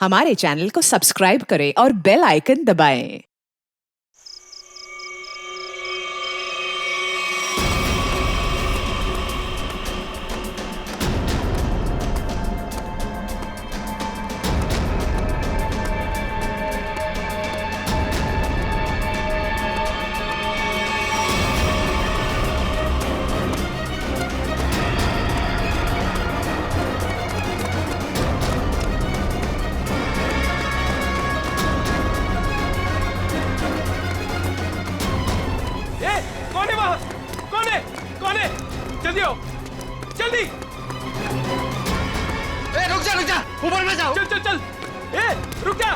हमारे चैनल को सब्सक्राइब करें और बेल आइकन दबाएं। जल्दी आओ, जल्दी। रुक जा, ऊपर में जाओ। चल। रुक जा।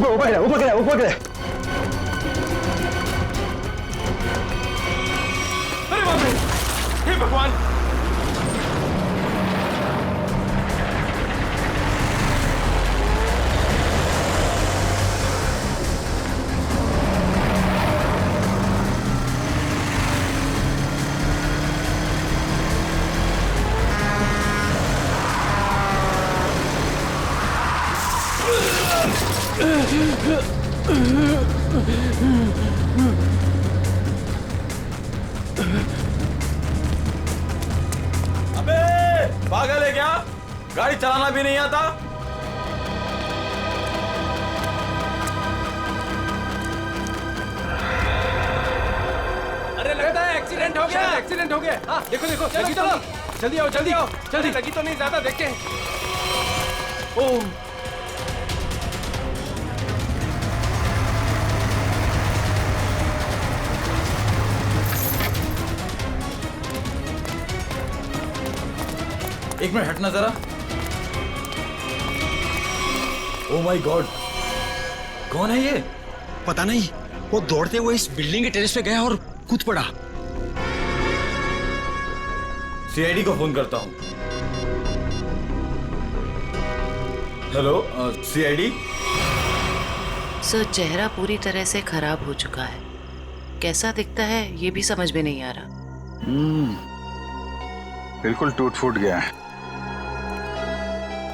ऊपर। अरे बाप रे, हे भगवान। अबे पागल है क्या? गाड़ी चलाना भी नहीं आता? अरे लगता है एक्सीडेंट हो गया। एक्सीडेंट हो गया। हाँ, देखो चलो। जल्दी आओ। जल्दी लगी तो नहीं ज्यादा, देख के। ओह, एक मिनट हटना जरा। ओह माय गॉड, कौन है ये? पता नहीं, वो दौड़ते हुए इस बिल्डिंग के टेरेस पे गया और कूद पड़ा। सीआईडी को फोन करता हूँ। Hello, CID. सर, चेहरा पूरी तरह से खराब हो चुका है। कैसा दिखता है ये भी समझ में नहीं आ रहा। बिल्कुल टूट फूट गया है।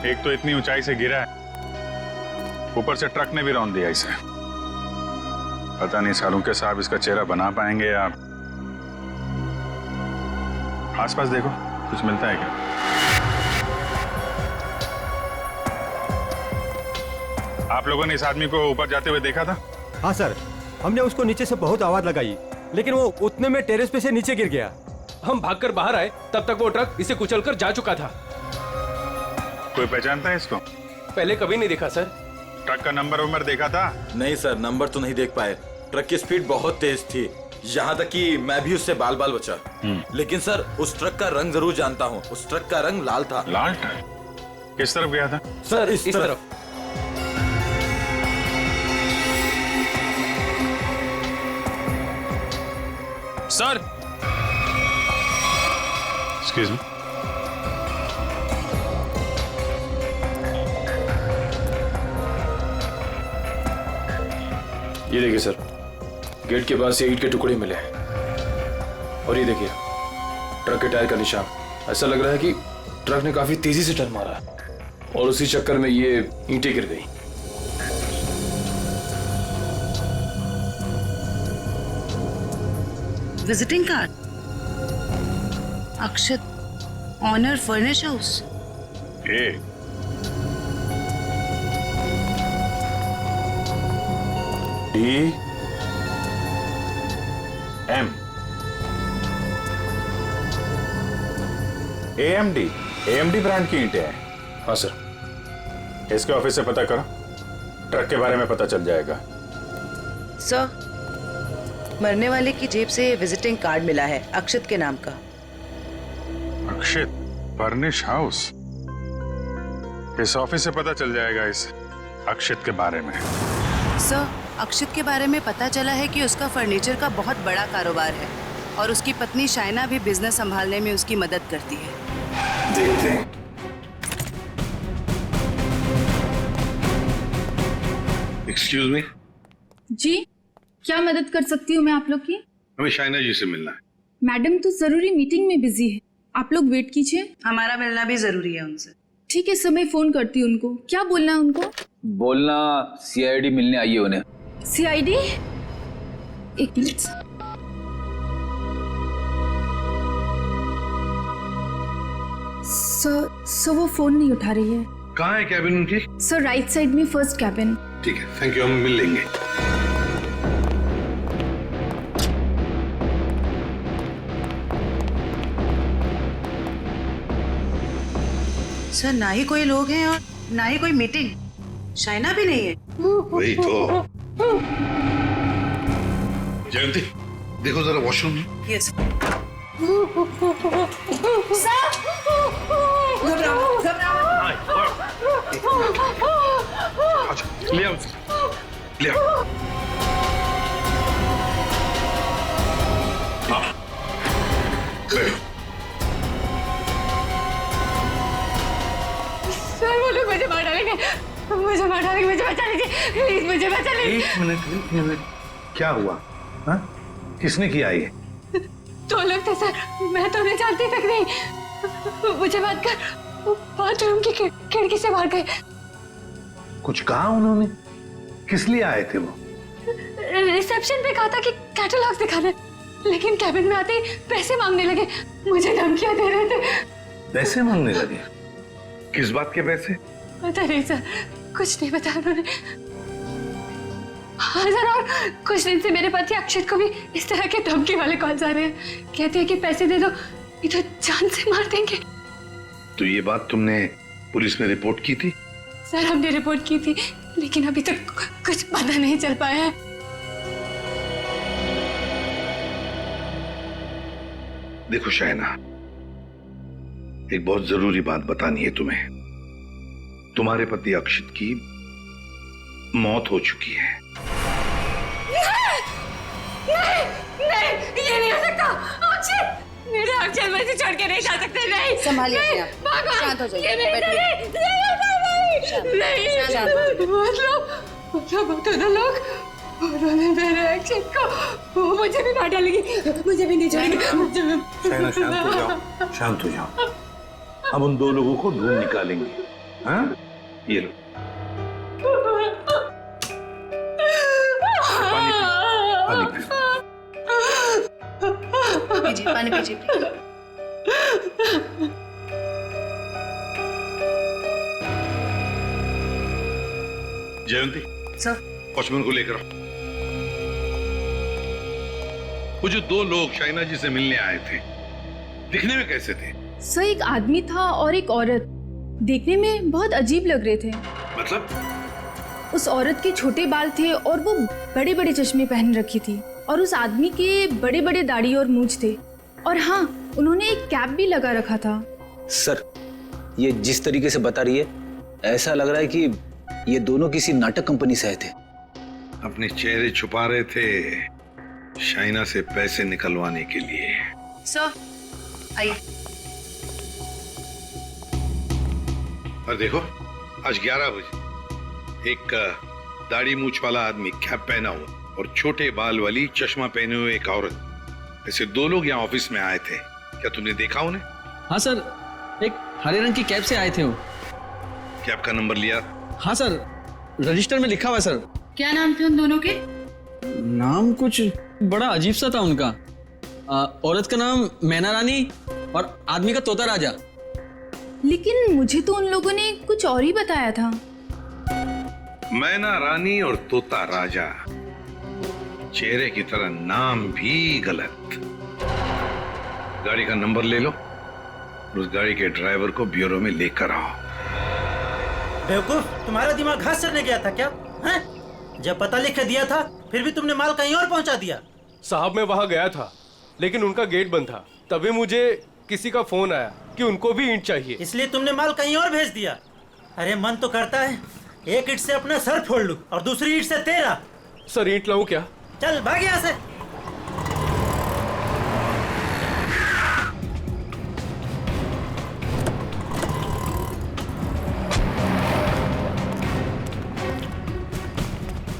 एक तो इतनी ऊंचाई से गिरा है, ऊपर से ट्रक ने भी रौंद दिया इसे। पता नहीं सालू के साहब इसका चेहरा बना पाएंगे या। आसपास देखो, कुछ मिलता है क्या? आप लोगों ने इस आदमी को ऊपर जाते हुए देखा था? हाँ सर, हमने उसको नीचे से बहुत आवाज लगाई, लेकिन वो उतने में टेरेस पे से नीचे गिर गया। हम भागकर बाहर आए, तब तक वो ट्रक इसे कुचलकर जा चुका था। कोई पहचानता है इसको? पहले कभी नहीं देखा सर। ट्रक का नंबर देखा था? नहीं सर, नंबर तो नहीं देख पाए। ट्रक की स्पीड बहुत तेज थी, यहाँ तक कि मैं भी उससे बाल बचा। लेकिन सर, उस ट्रक का रंग जरूर जानता हूँ। उस ट्रक का रंग लाल था। लाल ट्रक? किस तरफ गया था? सर, इस तरफ। Sir, excuse me. ये देखिए सर, गेट के पास ये ईंट के टुकड़े मिले हैं। और ये देखिए ट्रक के टायर का निशान। ऐसा लग रहा है कि ट्रक ने काफी तेजी से टर्न मारा और उसी चक्कर में ये ईंटें गिर गई। Visiting card, Akshat, honour furnish house. AMD brand की ईंटें हैं। हाँ सर। इसके ऑफिस से पता करो, ट्रक के बारे में पता चल जाएगा। सर, मरने वाले की जेब से विजिटिंग कार्ड मिला है, अक्षत के नाम का। अक्षित फर्निश हाउस? इस ऑफिस से पता चल जाएगा इस अक्षित के बारे में। सर, अक्षित के बारे में पता चला है कि उसका फर्नीचर का बहुत बड़ा कारोबार है और उसकी पत्नी शाइना भी बिजनेस संभालने में उसकी मदद करती है। देखते हैं। Excuse me. जी, क्या मदद कर सकती हूँ मैं आप लोग की? हमें शाइना जी से मिलना है। मैडम तो जरूरी मीटिंग में बिजी है। आप लोग वेट कीजिए, हमारा मिलना भी जरूरी है उनसे। ठीक है सर, मैं फोन करती हूँ उनको। क्या बोलना है उनको? बोलना सीआईडी मिलने आई है उन्हें। सीआईडी? एक मिनट सर, वो फोन नहीं उठा रही है। कहाँ है कैबिन उनकी? सर राइट साइड में फर्स्ट कैबिन। ठीक है, थैंक यू, हम मिल लेंगे। सर ना ही कोई लोग हैं और ना ही कोई मीटिंग। शाइना भी नहीं है। वही तो। जयंती, देखो जरा वॉशरूम में। यस। ले आओ, ले आओ। बैठो। सर वो लोग मुझे मार डालेंगे, मुझे बचा लीजिए प्लीज, मुझे बचा लीजिए। एक मिनट, क्या हुआ? हाँ? किसने किया ये? दो लोग थे सर, मैं तो उन्हें जानती तक नहीं। मुझे बात कर बाथरूम की खिड़की से बाहर गए। कुछ कहा उन्होंने? किस लिए आए थे वो? रिसेप्शन पे कहा था कि कैटलॉग्स दिखाने, लेकिन कैबिन में आते ही पैसे मांगने लगे। मुझे धमकियां दे रहे थे। पैसे मांगने लगे? किस बात के पैसे? पता नहीं सर, कुछ नहीं बताया उन्होंने। हाँ सर, और कुछ दिन से मेरे पति अक्षत को भी इस तरह के धमकी वाले कॉल्स आ रहे हैं। कहते हैं कि पैसे दे दो, ये तो जान से मार देंगे। तो ये बात तुमने पुलिस में रिपोर्ट की थी? सर हमने रिपोर्ट की थी, लेकिन अभी तक कुछ पता नहीं चल पाया है। देखो शाइना, एक बहुत जरूरी बात बतानी है तुम्हें। तुम्हारे पति अक्षित की मौत हो चुकी है। नहीं, ये नहीं हो सकता। अक्षत, मेरे अक्षत मुझे छोड़ के नहीं जा सकते। नहीं, संभालिए अपने आप। भगवान, शांत हो जाइए, ये नहीं, बैठिए। नहीं, शांत हो जाइए। मतलब दोनों लोग, उन्होंने मेरे अक्षत को, वो मुझे भी मार डालेगी, मुझे भी नहीं छोड़ेगी। शाइना शांत हो जाओ, शांत हो जाओ। हम उन दो लोगों को ढूंढ निकालेंगे। हाँ? ये लो पानी पीजिए, पानी पीजिए प्लीज। जयंती, सर, वॉचमैन को लेकर आओ। वो जो दो लोग शाइना जी से मिलने आए थे, दिखने में कैसे थे? सर एक आदमी था और एक औरत, देखने में बहुत अजीब लग रहे थे। मतलब? उस औरत के छोटे बाल थे और वो बड़े बड़े चश्मे पहन रखी थी, और उस आदमी के बड़े बड़े दाढ़ी और मूंछ थे, और हाँ उन्होंने एक कैप भी लगा रखा था। सर, ये जिस तरीके से बता रही है, ऐसा लग रहा है कि ये दोनों किसी नाटक कंपनी से आए थे। अपने चेहरे छुपा रहे थे शाइना से पैसे निकलवाने के लिए। सर आइए। और देखो, आज 11 बजे एक दाढ़ी मूछ वाला आदमी कैप पहना हुआ और छोटे बाल वाली चश्मा पहने हुए एक औरत, ऐसे दो लोग यहाँ ऑफिस में आए थे। क्या तुमने देखा उन्हें? हाँ सर, एक हरे रंग की कैब से आए थे वो। कैब का नंबर लिया? हाँ सर, रजिस्टर में लिखा हुआ है सर। क्या नाम थे उन दोनों के? नाम कुछ बड़ा अजीब सा था उनका। औरत का नाम मैना रानी और आदमी का तोता राजा। लेकिन मुझे तो उन लोगों ने कुछ और ही बताया था। मैना रानी और तोता राजा, चेहरे की तरह नाम भी गलत। गाड़ी का नंबर ले लो और उस गाड़ी के ड्राइवर को ब्यूरो में लेकर आओ। बेवकूफ, तुम्हारा दिमाग घास चढ़ने गया था क्या? हैं? जब पता लिख के दिया था फिर भी तुमने माल कहीं और पहुंचा दिया। साहब मैं वहां गया था, लेकिन उनका गेट बंद था। तभी मुझे किसी का फोन आया कि उनको भी ईंट चाहिए, इसलिए तुमने माल कहीं और भेज दिया। अरे मन तो करता है एक ईंट से अपना सर फोड़ लूं और दूसरी ईंट से तेरा। सर ईंट लाऊं क्या? चल भाग यहाँ से।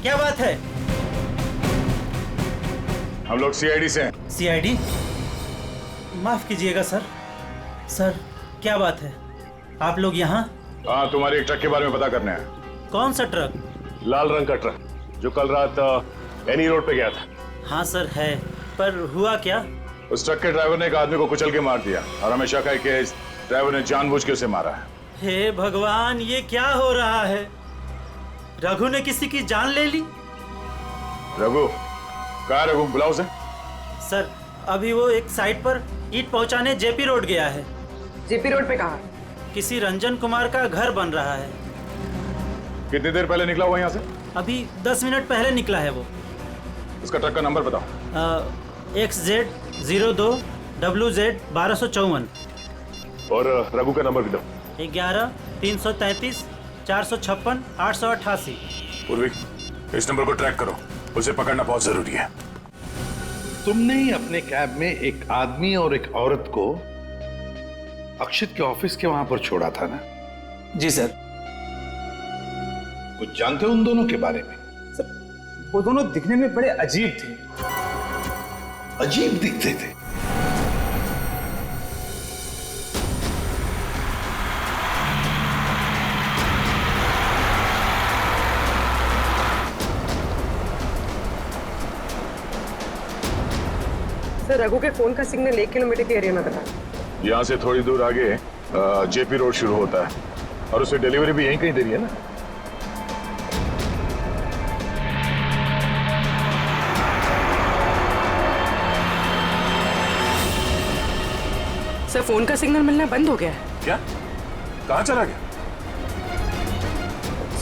क्या बात है? हम लोग सीआईडी से हैं। सीआईडी? माफ कीजिएगा सर, सर क्या बात है, आप लोग यहाँ? हाँ, तुम्हारे एक ट्रक के बारे में पता करने हैं। कौन सा ट्रक? लाल रंग का ट्रक जो कल रात एनी रोड पे गया था। हाँ सर है, पर हुआ क्या? उस ट्रक के ड्राइवर ने एक आदमी को कुचल के मार दिया और हमें शक है कि इस ड्राइवर ने जानबूझ के उसे मारा है। हे भगवान, ये क्या हो रहा है? रघु ने किसी की जान ले ली? रघु? कहाँ रघु? बुलाओ उसे। सर अभी वो एक साइट पर ईंट पहुंचाने जेपी रोड गया है। जेपी रोड पे कहाँ? किसी रंजन कुमार का घर बन रहा है। कितनी देर पहले निकला हुआ यहाँ से? अभी 10 मिनट पहले निकला है वो। उसका ट्रक का नंबर बताओ। XZ02 WZ 1254। और रघु का नंबर भी दो। 11 333 456 888। पूर्वी, इस नंबर को ट्रैक करो, उसे पकड़ना बहुत जरूरी है। तुमने ही अपने कैब में एक आदमी और एक औरत को अक्षित के ऑफिस के वहां पर छोड़ा था ना? जी सर। कुछ जानते हो उन दोनों के बारे में? सर, वो दोनों दिखने में बड़े अजीब थे। अजीब दिखते थे? सर रघु के फोन का सिग्नल 1 किलोमीटर के एरिया में बता। यहाँ से थोड़ी दूर आगे जेपी रोड शुरू होता है और उसे डिलीवरी भी यहीं कहीं दे रही है ना? सर फोन का सिग्नल मिलना बंद हो गया है। क्या? कहाँ चला गया?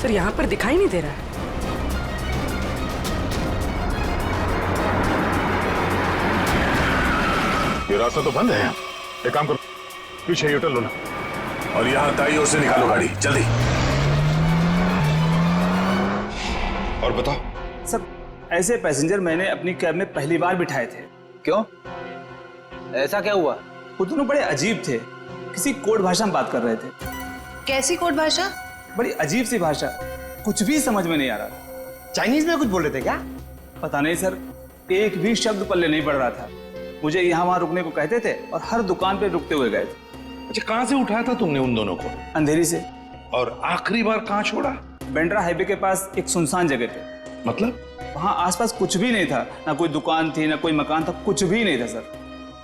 सर यहाँ पर दिखाई नहीं दे रहा है। ये रास्ता तो बंद है। एक काम करो, पीछे यूटर्न लो ना और यहाँ दाईं ओर से निकालो गाड़ी, जल्दी। और बताओ। सब ऐसे पैसेंजर मैंने अपनी कैब में पहली बार बिठाए थे। क्यों? ऐसा क्या हुआ? वो दोनों बड़े अजीब थे, किसी कोड भाषा में बात कर रहे थे। कैसी कोड भाषा? बड़ी अजीब सी भाषा, कुछ भी समझ में नहीं आ रहा। चाइनीज में कुछ बोल रहे थे क्या? पता नहीं सर, एक भी शब्द पल्ले नहीं पड़ रहा था। मुझे यहाँ वहाँ रुकने को कहते थे और हर दुकान पे रुकते हुए गए थे। अच्छा, कहाँ से उठाया था तुमने उन दोनों को? अंधेरी से। और आखिरी बार कहाँ छोड़ा? बेंड्रा हाईवे के पास एक सुनसान जगह पे। मतलब? वहाँ आसपास कुछ भी नहीं था, ना कोई दुकान थी ना कोई मकान था, कुछ भी नहीं था सर।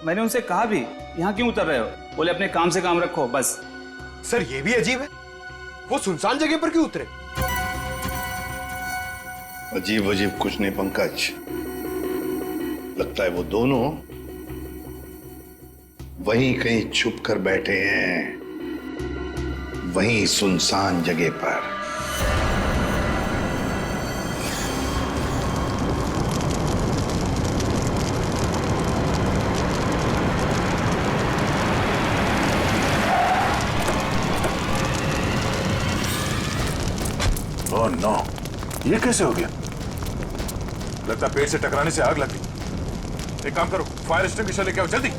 मैंने उनसे कहा भी, यहाँ क्यों उतर रहे हो? बोले अपने काम से काम रखो बस। सर ये भी अजीब है, वो सुनसान जगह पर क्यों उतरे? अजीब अजीब कुछ नहीं पंकज, लगता है वो दोनों वहीं कहीं छुप कर बैठे हैं, वहीं सुनसान जगह पर। ओह नो, ये कैसे हो गया? लगता पेड़ से टकराने से आग लगी। एक काम करो, फायर एक्सटिंग्विशर लेके आओ जल्दी।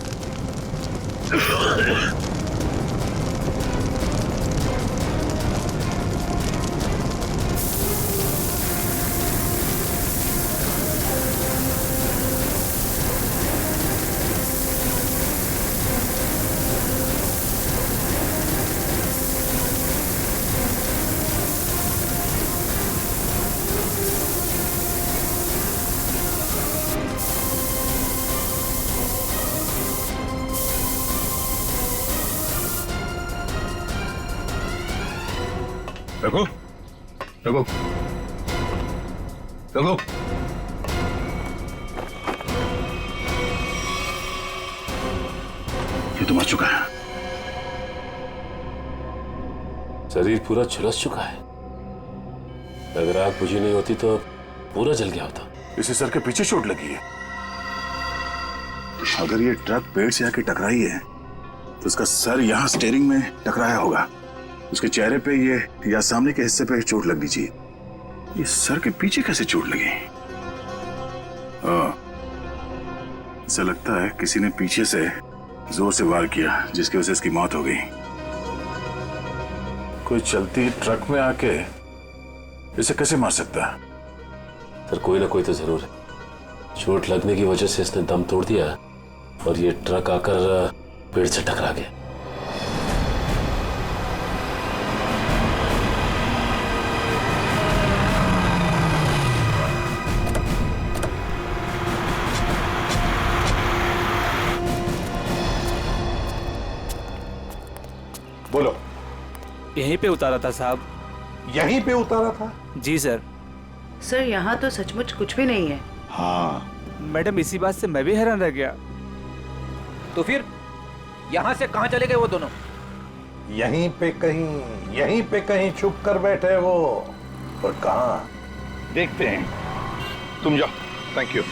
रघु, रघु, रघु, ये तो मर चुका है। शरीर पूरा झुलस चुका है। अगर आग बुझी नहीं होती तो पूरा जल गया होता। इसे सर के पीछे चोट लगी है। अगर ये ट्रक पेड़ से आके टकराई है तो उसका सर यहाँ स्टीयरिंग में टकराया होगा। उसके चेहरे पे ये या सामने के हिस्से पे चोट लगनी चाहिए। ये सर के पीछे कैसे चोट लगी? ऐसा लगता है किसी ने पीछे से जोर से वार किया जिसकी वजह से इसकी मौत हो गई। कोई चलती ट्रक में आके इसे कैसे मार सकता है? सर कोई ना कोई तो जरूर है। चोट लगने की वजह से इसने दम तोड़ दिया और ये ट्रक आकर पेड़ से टकरा गया। बोलो। यहीं पे उतारा था साहब। यहीं पे उतारा था? जी सर। सर यहाँ तो सचमुच कुछ भी नहीं है। हाँ मैडम, इसी बात से मैं भी हैरान रह गया। तो फिर यहाँ से कहाँ चले गए वो दोनों? यहीं पे कहीं छुप कर बैठे वो। और कहाँ देखते हैं, तुम जाओ। Thank you.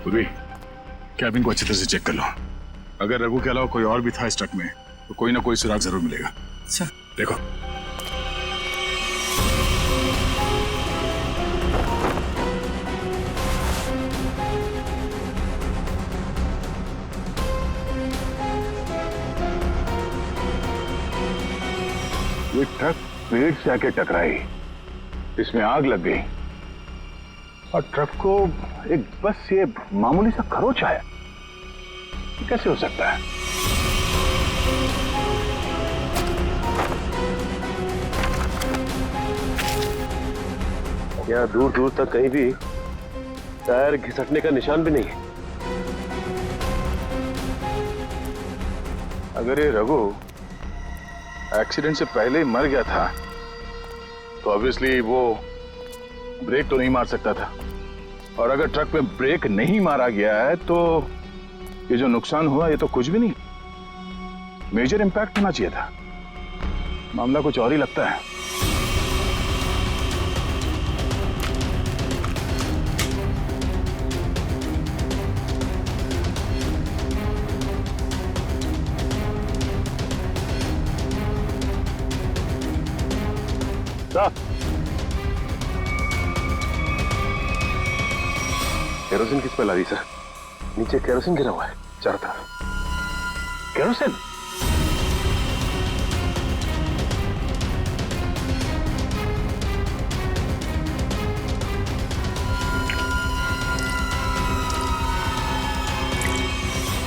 पूर्वी, कैबिन को अच्छी तरह से चेक कर लो। अगर रघु के अलावा कोई और भी था इस ट्रक में तो कोई ना कोई सुराग जरूर मिलेगा। अच्छा देखो। ये ट्रक पेड़ से आके टकराई, इसमें आग लग गई और ट्रक को एक बस ये मामूली सा खरोच आया। कैसे हो सकता है? यहाँ दूर दूर तक कहीं भी टायर घिसटने का निशान भी नहीं है। अगर ये रघु एक्सीडेंट से पहले ही मर गया था तो ऑब्वियसली वो ब्रेक तो नहीं मार सकता था, और अगर ट्रक में ब्रेक नहीं मारा गया है तो ये जो नुकसान हुआ ये तो कुछ भी नहीं, मेजर इंपैक्ट होना चाहिए था। मामला कुछ और ही लगता है। केरोसिन किस पे ला दी सर? नीचे केरोसिन गिरा हुआ है चारों तरफ। केरोसिन?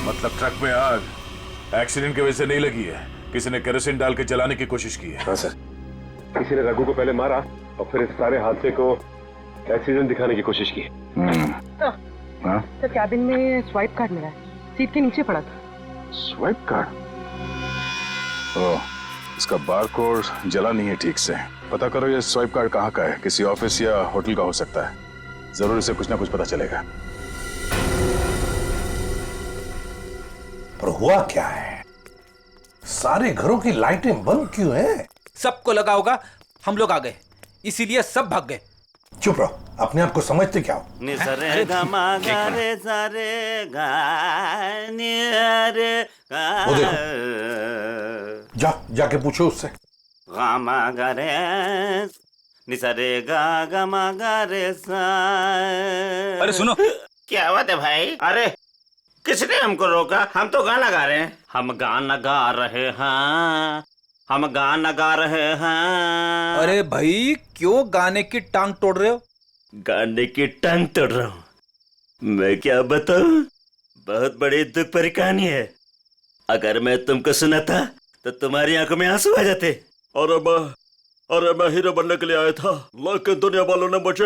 मतलब ट्रक में आग एक्सीडेंट की वजह से नहीं लगी है, किसी ने केरोसिन डाल के जलाने की कोशिश की है। हाँ सर, किसी ने रघु को पहले मारा और फिर इस सारे हादसे को एक्सीडेंट दिखाने की कोशिश की। सर कैबिन में स्वाइप कार्ड मिला है, सीट के नीचे पड़ा था। Swipe card? ओह, इसका बारकोड जला नहीं है ठीक से। पता करो ये स्वाइप कार्ड कहाँ का है, किसी ऑफिस या होटल का हो सकता है। जरूर इसे कुछ ना कुछ पता चलेगा। पर हुआ क्या है? सारे घरों की लाइटें बंद क्यों हैं? सबको लगा होगा हम लोग आ गए, इसीलिए सब भाग गए। चुप रहो, अपने आप को समझते क्या हो? वो देखो, जाके पूछो उससे। अरे सुनो, क्या बात है भाई? अरे किसने हमको रोका? हम तो गाना गा रहे हैं। हम गाना गा रहे हैं, हम गाना गा रहे हैं। अरे भाई क्यों गाने की टांग तोड़ रहे हो? गाने की टांग तोड़ रहा हूँ? मैं क्या बताऊं, बहुत बड़ी दुख भरी कहानी है। अगर मैं तुमको सुनाता तो तुम्हारी आंखों में आंसू आ जाते। अरे मैं हीरो बनने के लिए आया था, लेकिन दुनिया वालों ने मुझे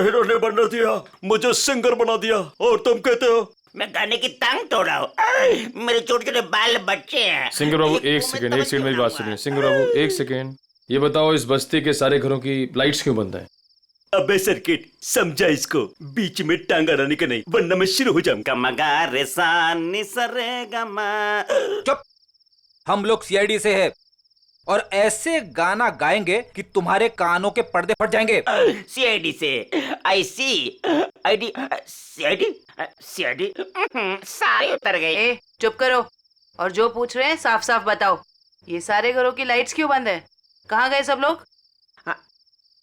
हीरो नहीं बनने दिया, मुझे सिंगर बना दिया। और तुम कहते हो मैं गाने की टांग तोड़ रहा हूँ? मेरे छोटे छोटे बाल बच्चे हैं। सिंगर बाबू एक सेकंड मेरी बात सुनिए। सिंगर बाबू एक सेकंड, ये बताओ इस बस्ती के सारे घरों की लाइट्स क्यों बंद है? अबे सर्किट, समझा इसको, बीच में टांग अड़ाने का नहीं, वरना मैं शुरू हो जाऊंगा। मगा रे सा नि सा रे गा मा। चुप, हम लोग सीआईडी से है और ऐसे गाना गाएंगे कि तुम्हारे कानों के पर्दे फट जाएंगे। सीआईडी से? आई सी आईडी सीआईडी सारे उतर गए। चुप करो और जो पूछ रहे हैं साफ साफ बताओ। ये सारे घरों की लाइट्स क्यों बंद है? कहाँ गए सब लोग?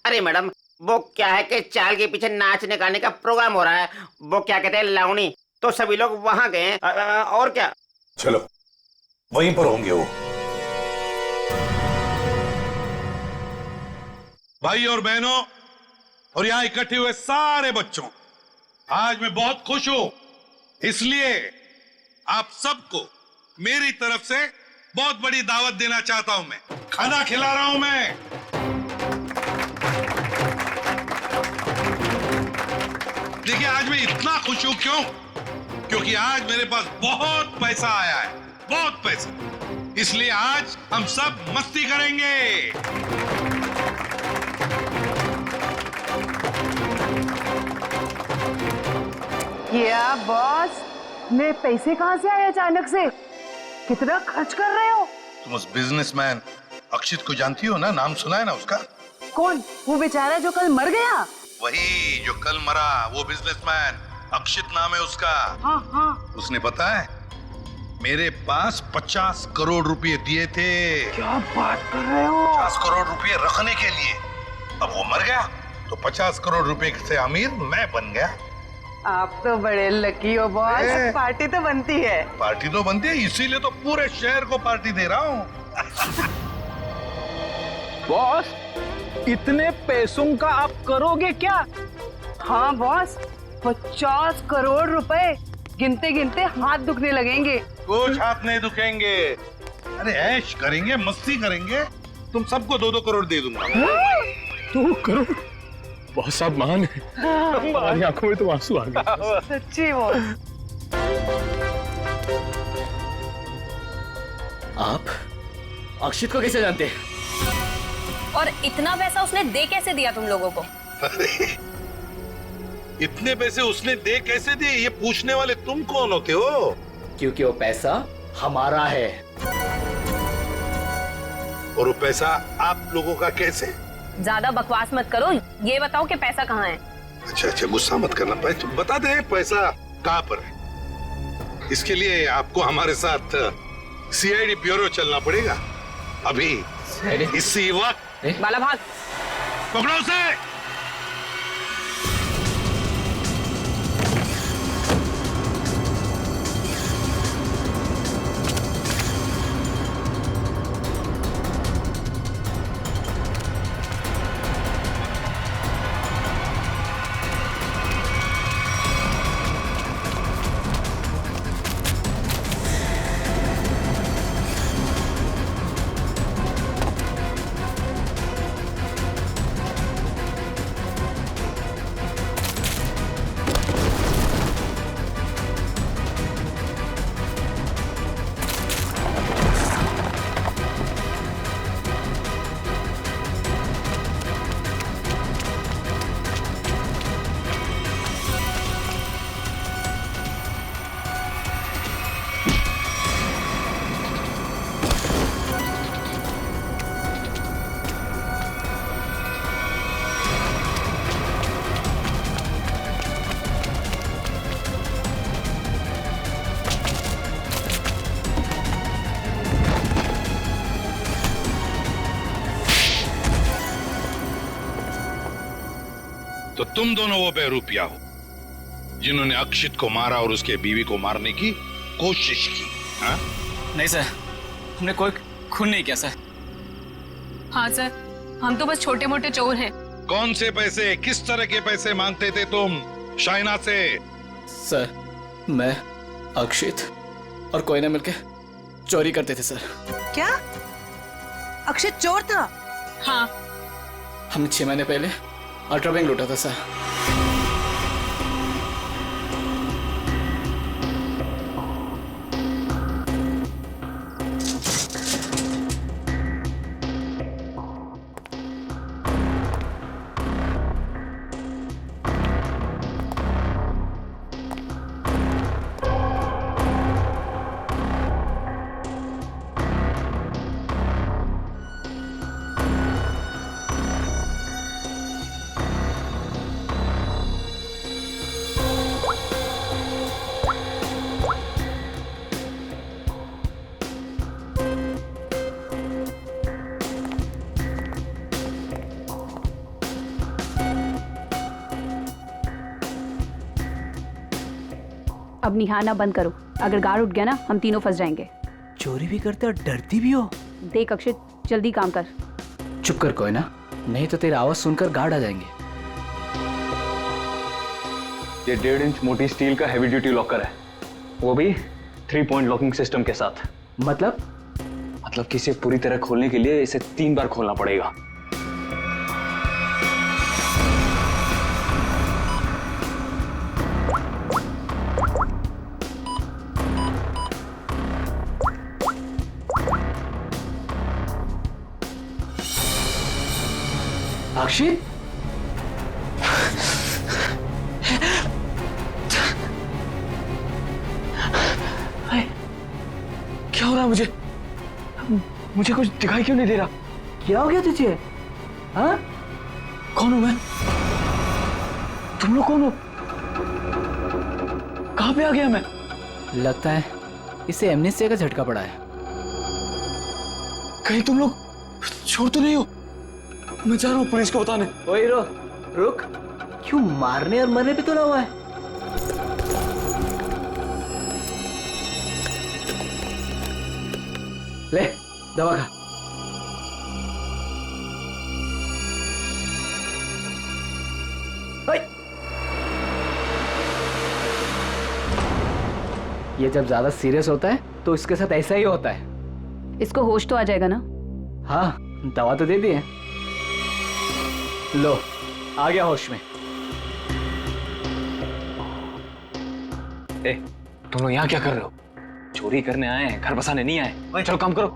अरे मैडम, वो क्या है कि चाल के पीछे नाचने गाने का प्रोग्राम हो रहा है, वो क्या कहते हैं लावणी, तो सभी लोग वहां गए। और क्या? चलो वहीं पर होंगे वो। भाई और बहनों और यहाँ इकट्ठे हुए सारे बच्चों, आज मैं बहुत खुश हूं, इसलिए आप सबको मेरी तरफ से बहुत बड़ी दावत देना चाहता हूं। मैं खाना खिला रहा हूं। मैं देखिए आज मैं इतना खुश हूं, क्यों? क्योंकि आज मेरे पास बहुत पैसा आया है, बहुत पैसा। इसलिए आज हम सब मस्ती करेंगे। क्या बॉस, मेरे पैसे कहाँ से आए अचानक से? कितना खर्च कर रहे हो? तुम उस बिजनेसमैन अक्षित को जानती हो ना? नाम सुना है ना उसका? कौन? वो बेचारा जो कल मर गया? वही जो कल मरा, वो बिजनेसमैन अक्षित नाम है उसका। हाँ हाँ। उसने पता है मेरे पास 50 करोड़ रुपए दिए थे। क्या बात कर रहे हो? 50 करोड़ रुपए रखने के लिए। अब वो मर गया तो 50 करोड़ रुपए से अमीर मैं बन गया। आप तो बड़े लकी हो बॉस। पार्टी तो बनती है। पार्टी तो बनती है, इसीलिए तो पूरे शहर को पार्टी दे रहा हूँ। बॉस, इतने पैसों का आप करोगे क्या? हाँ बॉस, 50 करोड़ रुपए गिनते गिनते हाथ दुखने लगेंगे। कुछ हाथ नहीं दुखेंगे। अरे ऐश करेंगे, मस्ती करेंगे। तुम सबको 2-2 करोड़ दे दूंगा। 2 करोड़? बहुत साहब महान है। हमारी आंखों में तो आंसू आ गए। सच्ची बॉस। आप अक्षित को कैसे जानते हैं? और इतना पैसा उसने दे कैसे दिया तुम लोगों को? इतने पैसे उसने दे कैसे दिए, ये पूछने वाले तुम कौन होते हो? क्योंकि वो पैसा हमारा है। और वो पैसा आप लोगों का कैसे? ज्यादा बकवास मत करो, ये बताओ कि पैसा कहाँ है? अच्छा, गुस्सा मत करना। तुम बता दे पैसा कहाँ पर है। इसके लिए आपको हमारे साथ सीआईडी ब्यूरो चलना पड़ेगा। अभी इसी वक्त। बाला भाग। पकड़ो उसे। तो तुम दोनों वो बेरूपिया हो जिन्होंने अक्षित को मारा और उसके बीवी को मारने की कोशिश की। हाँ? नहीं सर, हमने कोई खून नहीं किया सर। हाँ सर, हम तो बस छोटे मोटे चोर हैं। कौन से पैसे, किस तरह के पैसे मांगते थे तुम शाइना से? सर, मैं, अक्षित और कोई ना मिलके चोरी करते थे सर। क्या अक्षित चोर था? हाँ। हमने 6 महीने पहले अल्ट्रा बैंक लूटा था सर। अब निहारना बंद करो, अगर गार्ड उठ गया ना हम तीनों फंस जाएंगे। चोरी भी करते और डरती भी हो। देख अक्षित, जल्दी काम कर। चुप कर कोई ना, नहीं तो तेरी आवाज सुनकर गार्ड आ जाएंगे। ये 1.5 इंच मोटी स्टील का हैवी ड्यूटी लॉकर है, वो भी 3 पॉइंट लॉकिंग सिस्टम के साथ। मतलब कि इसे पूरी तरह खोलने के लिए इसे 3 बार खोलना पड़ेगा। अक्षित, क्या हो रहा है मुझे कुछ दिखाई क्यों नहीं दे रहा? क्या हो गया तुझे? हाँ? कौन हूं मैं? तुम लोग कौन हो? कहां पे आ गया मैं? लगता है इसे एमनेस्टिया का झटका पड़ा है। कहीं तुम लोग छोड़ तो नहीं हो? मैं जा रहा हूँ पुलिस को बताने। ओए रुक, क्यों मारने और मरने पे तुला हुआ है? ले दवा खा। ये जब ज्यादा सीरियस होता है तो इसके साथ ऐसा ही होता है। इसको होश तो आ जाएगा ना? हाँ, दवा तो दे दी है। लो, आ गया होश में। ए, तुम लोग यहाँ क्या कर रहे हो? चोरी करने आए हैं, घर बसाने नहीं आए। चलो काम करो।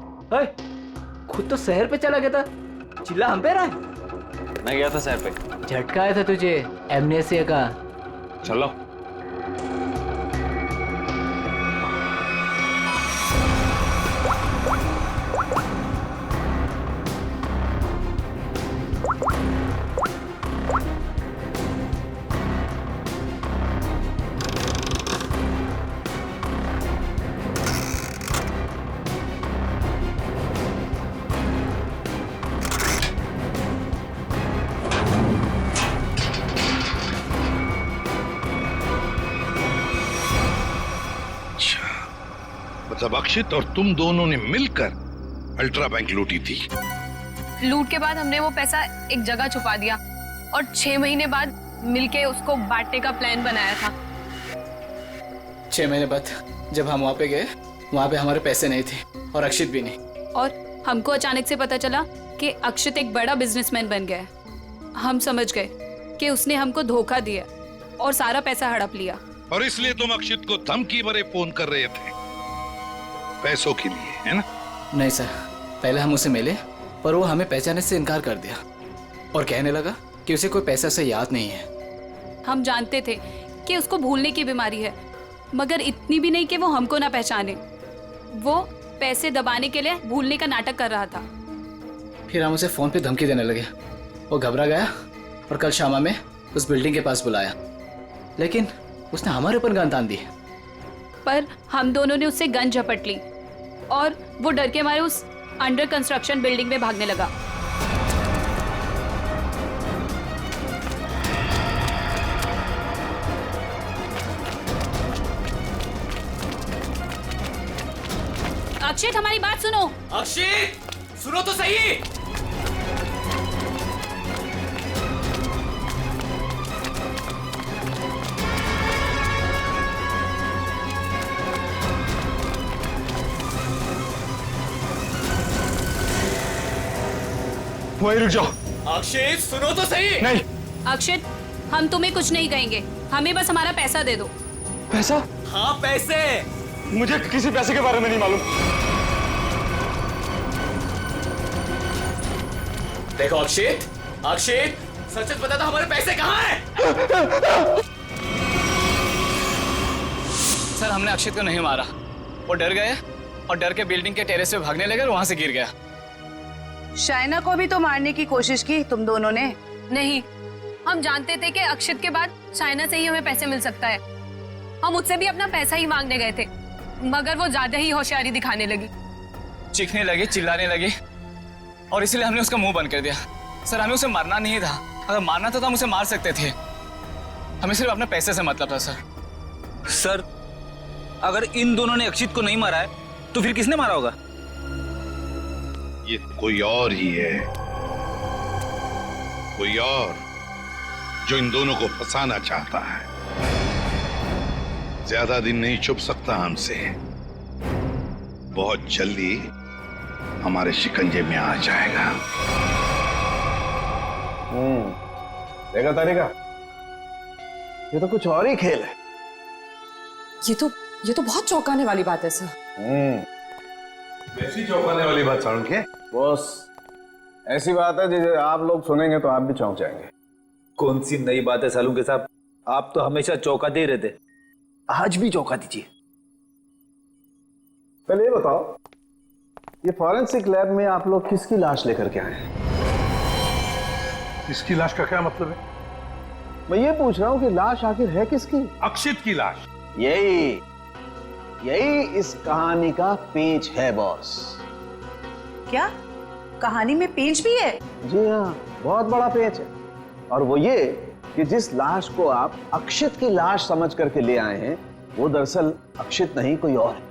खुद तो शहर पे चला गया था, चिल्ला हम पे रहा है। मैं गया था शहर पे। झटका आया था तुझे एमनेस्टिया का। चलो। मतलब अक्षित और तुम दोनों ने मिलकर अल्ट्रा बैंक लूटी थी। लूट के बाद हमने वो पैसा एक जगह छुपा दिया और 6 महीने बाद मिलके उसको बांटने का प्लान बनाया था। 6 महीने बाद जब हम वहाँ पे गए, वहाँ पे हमारे पैसे नहीं थे और अक्षित भी नहीं। और हमको अचानक से पता चला कि अक्षित एक बड़ा बिजनेसमैन बन गया है। हम समझ गए कि उसने हमको धोखा दिया और सारा पैसा हड़प लिया। और इसलिए तुम अक्षित को धमकी भरे फोन कर रहे थे पैसों के लिए, है ना? नहीं सर, पहले हम उसे मिले पर वो हमें पहचानने से इनकार कर दिया और कहने लगा कि उसे कोई पैसा से याद नहीं है। हम जानते थे कि उसको भूलने की बीमारी है, मगर इतनी भी नहीं कि वो हमको ना पहचाने। वो पैसे दबाने के लिए भूलने का नाटक कर रहा था। फिर हम उसे फोन पे धमकी देने लगे। वो घबरा गया और कल शामा में उस बिल्डिंग के पास बुलाया, लेकिन उसने हमारे ऊपर गन तान दी। पर हम दोनों ने उससे गन झपट ली और वो डर के मारे उस अंडर कंस्ट्रक्शन बिल्डिंग में भागने लगा। अक्षित, हमारी बात सुनो। अक्षित, सुनो तो सही। वहीं रुक जाओ। अक्षित, सुनो तो सही। नहीं। अक्षित, हम तुम्हें कुछ नहीं कहेंगे, हमें बस हमारा पैसा दे दो। पैसा? हाँ, पैसे। मुझे किसी पैसे के बारे में नहीं मालूम। देखो अक्षित, अक्षित, सच सच बता दो, हमारे पैसे कहाँ हैं? सर, हमने अक्षित को नहीं मारा। वो डर गए और डर के बिल्डिंग के टेरेस पे भागने लगे और वहां से गिर गया। शाइना को भी तो मारने की कोशिश की तुम दोनों ने। नहीं, हम जानते थे कि अक्षित के बाद शाइना से ही हमें पैसे मिल सकता है। हम उससे भी अपना पैसा ही मांगने गए थे, मगर वो ज्यादा ही होशियारी दिखाने लगी। चीखने लगी, चिल्लाने लगी और इसलिए हमने उसका मुंह बंद कर दिया। सर, हमें उसे मारना नहीं था। अगर मारना था तो हम उसे मार सकते थे। हमें सिर्फ अपने पैसे से मतलब था। सर, अगर इन दोनों ने अक्षित को नहीं मारा है तो फिर किसने मारा होगा? ये कोई और ही है, कोई और जो इन दोनों को फंसाना चाहता है। ज्यादा दिन नहीं छुप सकता हमसे, बहुत जल्दी हमारे शिकंजे में आ जाएगा। देखा तारिका, ये तो कुछ और ही खेल है। ये तो बहुत चौंकाने वाली बात है सर। कैसी चौंकाने वाली बात सारुण के? बॉस, ऐसी बात है जिसे आप लोग सुनेंगे तो आप भी चौंक जाएंगे। कौन सी नई बात है सालू के साहब? आप तो हमेशा चौंकाते ही रहते, आज भी चौंका दीजिए। पहले ये बताओ, ये फॉरेंसिक लैब में आप लोग किसकी लाश लेकर के आए हैं? इसकी लाश का क्या मतलब है? मैं ये पूछ रहा हूँ कि लाश आखिर है किसकी? अक्षित की लाश। यही इस कहानी का पेंच है बॉस। क्या कहानी में पेंच भी है? जी हाँ, बहुत बड़ा पेंच है। और वो ये कि जिस लाश को आप अक्षित की लाश समझ करके ले आए हैं, वो दरअसल अक्षित नहीं कोई और है।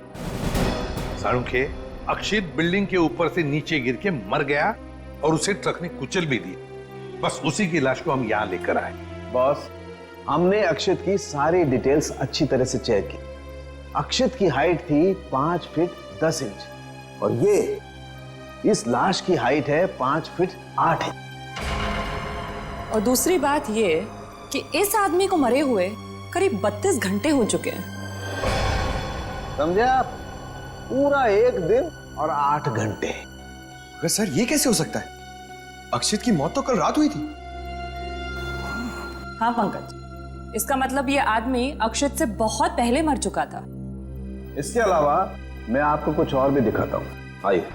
सारुखे, अक्षित बिल्डिंग के ऊपर से नीचे गिर के मर गया और उसे ट्रक ने कुचल भी दिया। बस उसी की लाश को हम यहाँ लेकर आए। बॉस, हमने अक्षित की सारी डिटेल्स अच्छी तरह से चेक की। अक्षित की हाइट थी 5 फीट 10 इंच और ये इस लाश की हाइट है 5 फीट 8 इंच। और दूसरी बात ये कि इस आदमी को मरे हुए करीब 32 घंटे हो चुके हैं। समझे आप? पूरा 1 दिन और 8 घंटे। अगर सर ये कैसे हो सकता है? अक्षित की मौत तो कल रात हुई थी। हाँ पंकज, इसका मतलब ये आदमी अक्षित से बहुत पहले मर चुका था। इसके अलावा मैं आपको कुछ और भी दिखाता हूँ, आइए।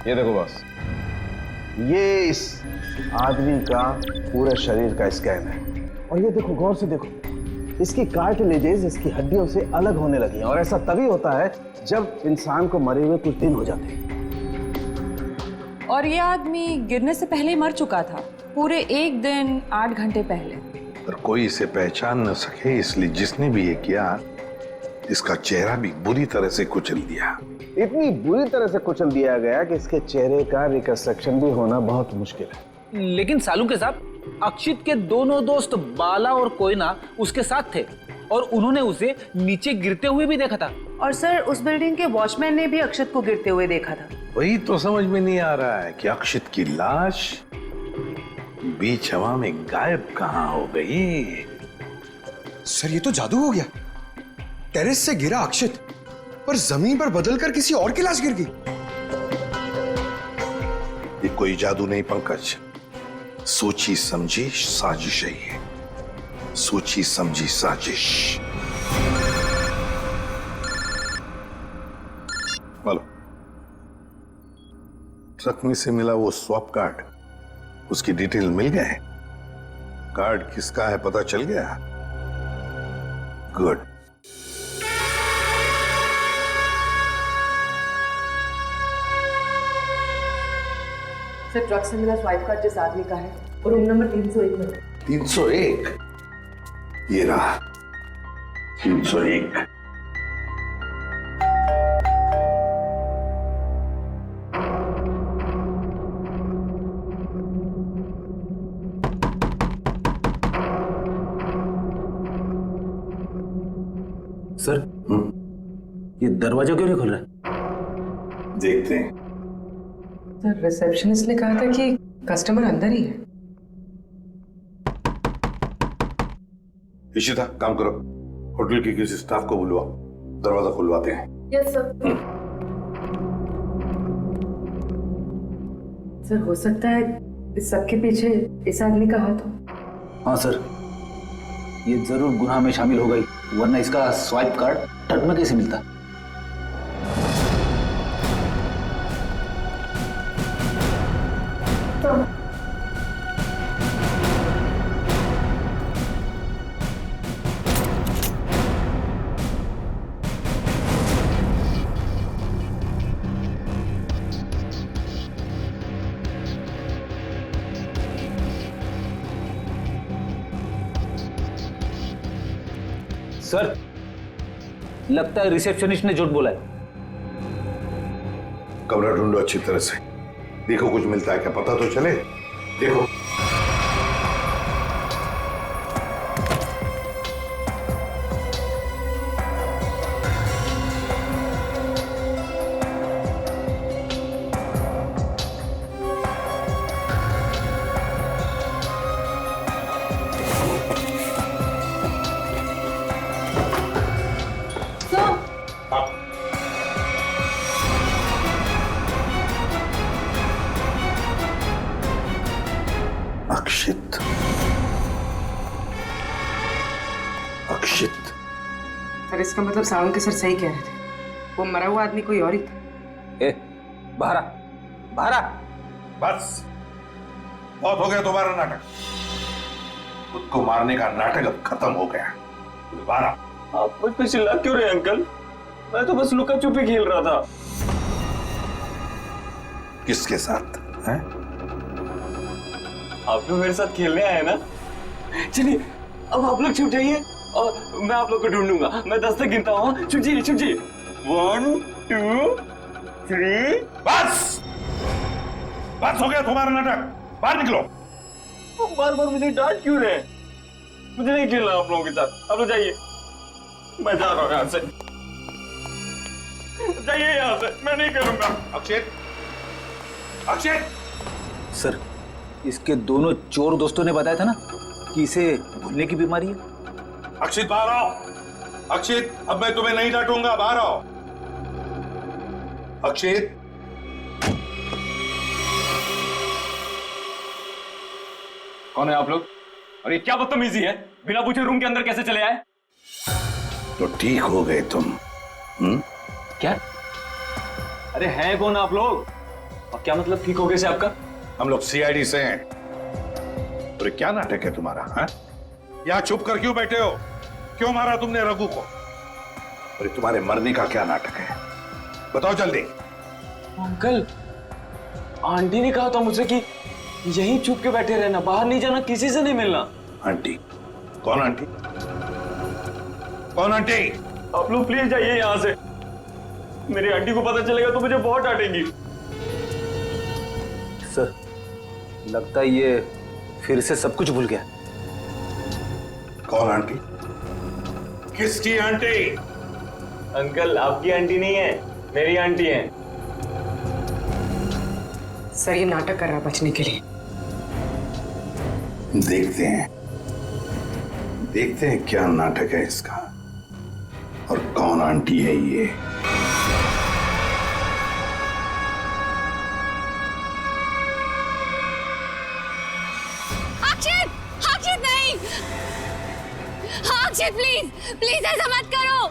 ये देखो बॉस, ये इस आदमी का पूरे शरीर का स्कैन है। और ये देखो, गौर से देखो, इसकी कार्टिलेजेस इसकी हड्डियों से अलग होने लगी हैं। और ऐसा तभी होता है जब इंसान को मरे हुए कुछ दिन हो जाते हैं। और ये आदमी गिरने से पहले ही मर चुका था, पूरे 1 दिन 8 घंटे पहले। पर कोई इसे पहचान न सके, इसलिए जिसने भी ये किया, इसका चेहरा भी बुरी तरह से कुचल दिया। इतनी बुरी तरह से कुचल दिया गया कि इसके चेहरे का रिकंस्ट्रक्शन भी होना बहुत मुश्किल है। लेकिन सालू के साहब, अक्षित के दोनों दोस्त बाला और कोयना उसके साथ थे और उन्होंने उसे नीचे गिरते हुए भी देखा था। और सर, उस बिल्डिंग के वॉचमैन ने भी अक्षित को गिरते हुए देखा था। वही तो समझ में नहीं आ रहा है कि अक्षित की लाश बीच हवा में गायब कहां हो गई। सर, ये तो जादू हो गया। टेरेस से गिरा अक्षित, पर जमीन पर बदलकर किसी और की लाश गिर गई। ये कोई जादू नहीं पंकज, सोची समझी साजिश है ये। सोची समझी साजिश। बोलो, ट्रक में से मिला वो स्वैप कार्ड, उसकी डिटेल मिल गए? कार्ड किसका है पता चल गया? गुड। सर, ट्रक से मिला स्वाइप कार्ड जिस आदमी का है और रूम नंबर 301 में। 301? ये रहा 301। सर, ये दरवाजा क्यों नहीं खुल रहा है? देखते हैं। सर, रिसेप्शनिस्ट ने कहा था कि कस्टमर अंदर ही है। इशिता, काम करो, होटल के किसी स्टाफ को बुलवाओ, दरवाजा खुलवाते हैं। Yes sir. सर, हो सकता है इस सबके पीछे इस आदमी का हाथ हो। हाँ सर, ये जरूर गुनाह में शामिल हो गई, वरना इसका स्वाइप कार्ड ट्रक में कैसे मिलता? सर, लगता है रिसेप्शनिस्ट ने झूठ बोला है। कमरा ढूंढो अच्छी तरह से, देखो कुछ मिलता है क्या, पता तो चले। देखो। सर इसका मतलब सावंत के सर सही कह रहे थे, वो मरा हुआ आदमी कोई और ही था। ए, बाहर आ, बाहर आ। बस बहुत हो गया तुम्हारा नाटक। खुद को मारने का नाटक अब खत्म हो गया। बाहर आ। आप मुझ पे चिल्ला क्यों रहे अंकल? मैं तो बस लुका छुपी खेल रहा था। किसके साथ हैं? आप लोग मेरे साथ खेलने आए ना? चलिए अब आप लोग छुप जाइए और मैं आप लोग को ढूंढूंगा। मैं 10 तक गिनता हूँ। छुप जाइए, छुप जाइए। 1 2 3। बस बस हो गया तुम्हारा नाटक। बाहर निकलो। बार बार मुझे डांट क्यों रहे? मुझे नहीं खेलना आप लोगों के साथ। आप लोग जाइए, मैं जा रहा हूँ यहाँ से। जाइए यहाँ से, मैं नहीं करूंगा। अक्षय, अक्षय। सर, इसके दोनों चोर दोस्तों ने बताया था ना कि इसे भूलने की बीमारी है। अक्षित बाहर आओ। अक्षित, अब मैं तुम्हें नहीं डांटूंगा, बाहर आओ। अक्षित। कौन है आप लोग? और ये क्या बदतमीजी है? बिना पूछे रूम के अंदर कैसे चले आए? तो ठीक हो गए तुम। क्या? अरे हैं कौन आप लोग? और क्या मतलब ठीक हो गए से आपका? हम लोग सीआईडी से हैं। तो क्या नाटक है तुम्हारा? हाँ? यहाँ छुप कर क्यों बैठे हो? क्यों मारा तुमने रघु को? और तुम्हारे मरने का क्या नाटक है? बताओ जल्दी। अंकल, आंटी ने कहा था मुझसे कि यहीं छुप के बैठे रहना, बाहर नहीं जाना, किसी से नहीं मिलना। आंटी? कौन आंटी? कौन आंटी? आप लोग प्लीज जाइए यहाँ से। मेरी आंटी को पता चलेगा तो मुझे बहुत डांटेंगी। सर, लगता है ये फिर से सब कुछ भूल गया। कौन आंटी? किसकी आंटी? अंकल, आपकी आंटी नहीं है, मेरी आंटी है। सर ये नाटक कर रहा है बचने के लिए। देखते हैं क्या नाटक है इसका और कौन आंटी है ये। अक्षित, अक्षित नहीं, अक्षित प्लीज, प्लीज ऐसा मत करो।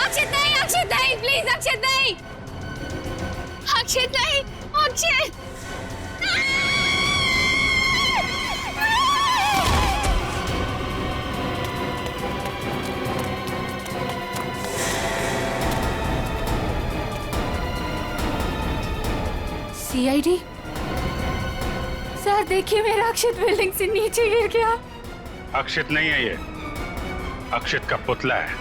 अक्षित नहीं, अक्षित नहीं, प्लीज अक्षित नहीं, अक्षित नहीं, अक्षित। सीआईडी? सर देखिए, मेरा अक्षित बिल्डिंग से नीचे गिर गया। अक्षित नहीं है ये, अक्षित का पुतला है।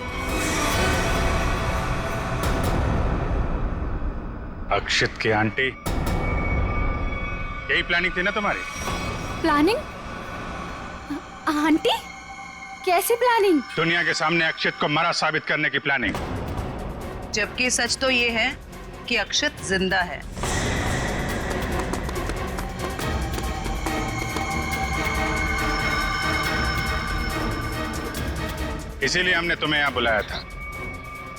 अक्षित की आंटी, यही प्लानिंग थी ना तुम्हारी? प्लानिंग? आंटी? कैसे प्लानिंग? दुनिया के सामने अक्षित को मरा साबित करने की प्लानिंग। जबकि सच तो ये है कि अक्षित जिंदा है। इसीलिए हमने तुम्हें यहां बुलाया था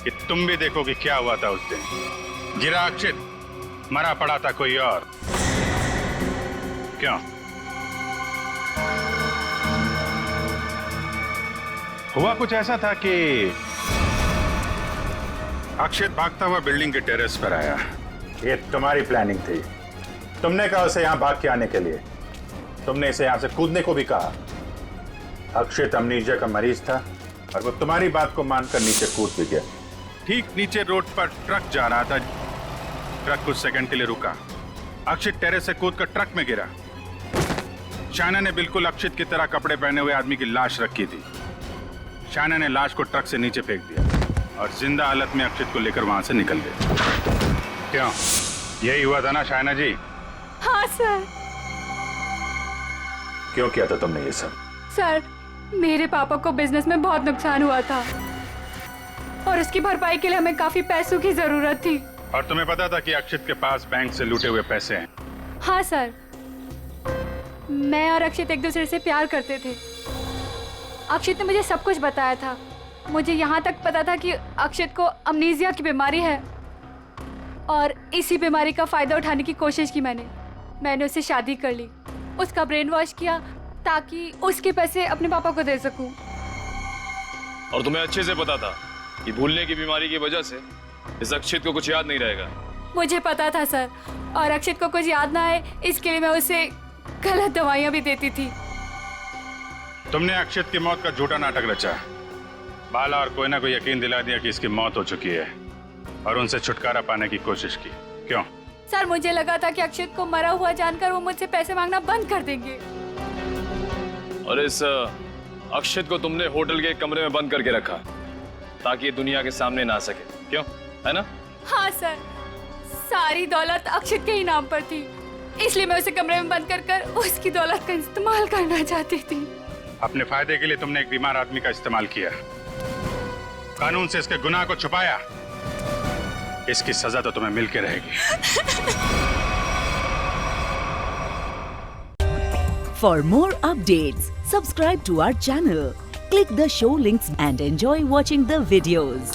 कि तुम भी देखो कि क्या हुआ था उस दिन। गिरा अक्षित, मरा पड़ा था कोई और। क्यों? हुआ कुछ ऐसा था कि अक्षित भागता हुआ बिल्डिंग के टेरेस पर आया। ये तुम्हारी प्लानिंग थी। तुमने कहा उसे यहां भाग के आने के लिए। तुमने इसे यहां से कूदने को भी कहा। अक्षित अमनीजिया का मरीज था और वो तुम्हारी बात को मानकर नीचे कूद भी गया। ठीक नीचे रोड पर ट्रक जा रहा था। ट्रक कुछ सेकंड के लिए रुका। अक्षित टेरेस से कूदकर ट्रक में गिरा। शायना ने बिल्कुल अक्षित की तरह कपड़े पहने हुए आदमी की लाश रखी थी। शायना ने लाश को ट्रक से नीचे फेंक दिया और जिंदा हालत में अक्षित को लेकर वहां से निकल गई। क्यों? यही हुआ था ना शायना जी? हाँ सर। क्यों किया था तुमने ये सब? सर, मेरे पापा को बिजनेस में बहुत नुकसान हुआ था और उसकी भरपाई के लिए हमें काफी पैसों की जरूरत थी। और तुम्हें पता था कि अक्षित के पास बैंक से लूटे हुए पैसे हैं? हाँ सर, मैं और अक्षित एक दूसरे से प्यार करते थे। अक्षित ने मुझे सब कुछ बताया था। मुझे यहाँ तक पता था कि अक्षित को अमनीजिया की बीमारी है और इसी बीमारी का फायदा उठाने की कोशिश की मैंने उससे शादी कर ली, उसका ब्रेन वॉश किया ताकि उसके पैसे अपने पापा को दे सकूं। और तुम्हें अच्छे से पता था कि भूलने की बीमारी की वजह से इस अक्षित को कुछ याद नहीं रहेगा। मुझे पता था सर, और अक्षित को कुछ याद ना आए इसके लिए मैं उसे गलत दवाइयाँ भी देती थी। तुमने अक्षित की मौत का झूठा नाटक रचा, बाला और कोई ना कोई यकीन दिला दिया कि इसकी मौत हो चुकी है और उनसे छुटकारा पाने की कोशिश की। क्यों? सर मुझे लगा था कि अक्षित को मरा हुआ जानकर वो मुझसे पैसे मांगना बंद कर देंगे। और इस अक्षित को तुमने होटल के एक कमरे में बंद करके रखा ताकि ये दुनिया के सामने ना आ सके, क्यों? है ना? हाँ सर, सारी दौलत अक्षित के ही नाम पर थी, इसलिए मैं उसे कमरे में बंद कर उसकी दौलत का इस्तेमाल करना चाहती थी। अपने फायदे के लिए तुमने एक बीमार आदमी का इस्तेमाल किया, कानून से इसके गुनाह को छुपाया। इसकी सजा तो तुम्हें मिलके रहेगी। For more updates, subscribe to our channel, click the show links and enjoy watching the videos.